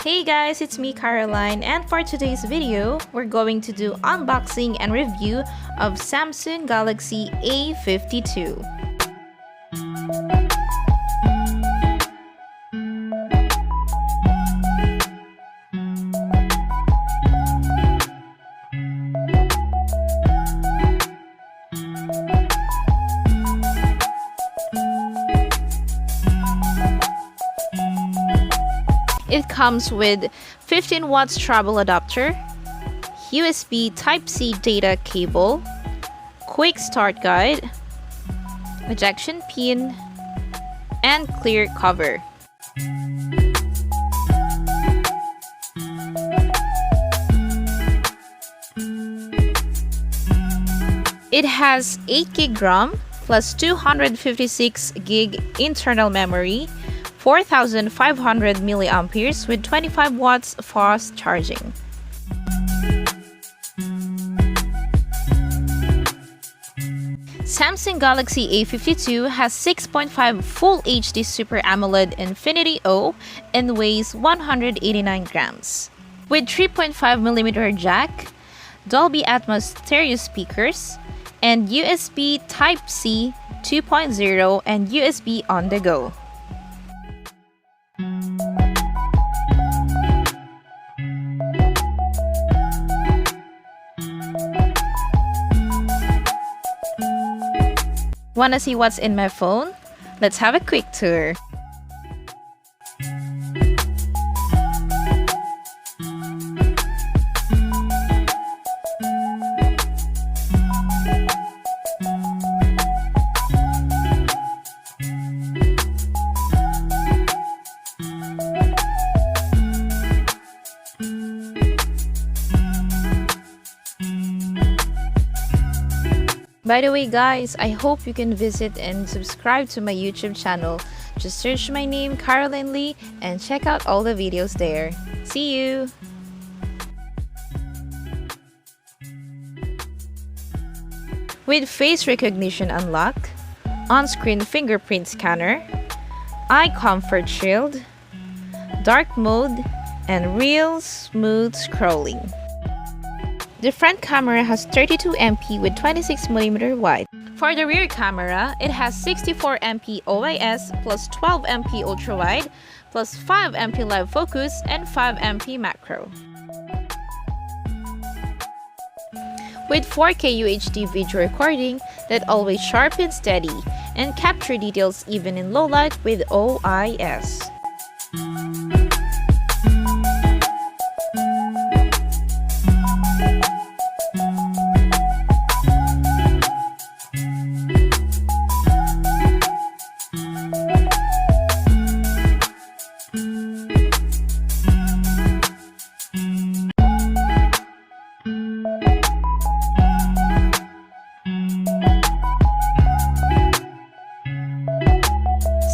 Hey guys, it's me Caroline, and for today's video, we're going to do unboxing and review of Samsung Galaxy A52. It comes with 15 watts travel adapter, USB Type-C data cable, quick start guide, ejection pin, and clear cover. It has 8 gig RAM plus 256 gig internal memory, 4,500 milliamperes with 25 watts fast charging. Samsung Galaxy A52 has 6.5 Full HD Super AMOLED Infinity O and weighs 189 grams. With 3.5mm jack, Dolby Atmos stereo speakers, and USB Type-C 2.0 and USB on the go. Wanna see what's in my phone? Let's have a quick tour. By the way guys, I hope you can visit and subscribe to my YouTube channel. Just search my name, Caroline Lee, and check out all the videos there. See you! With face recognition unlock, on-screen fingerprint scanner, eye comfort shield, dark mode, and real smooth scrolling. The front camera has 32MP with 26mm wide. For the rear camera, it has 64MP OIS plus 12MP ultra-wide plus 5MP live focus and 5MP macro. With 4K UHD video recording that always sharp and steady and capture details even in low light with OIS.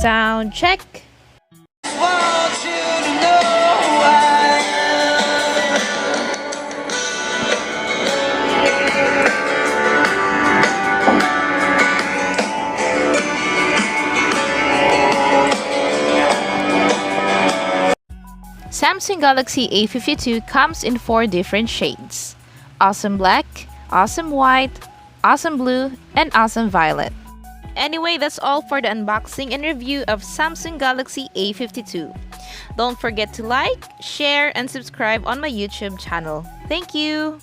Sound check. Samsung Galaxy A52 comes in 4 different shades: Awesome Black, Awesome White, Awesome Blue, and Awesome Violet. Anyway, that's all for the unboxing and review of Samsung Galaxy A52. Don't forget to like, share, and subscribe on my YouTube channel. Thank you!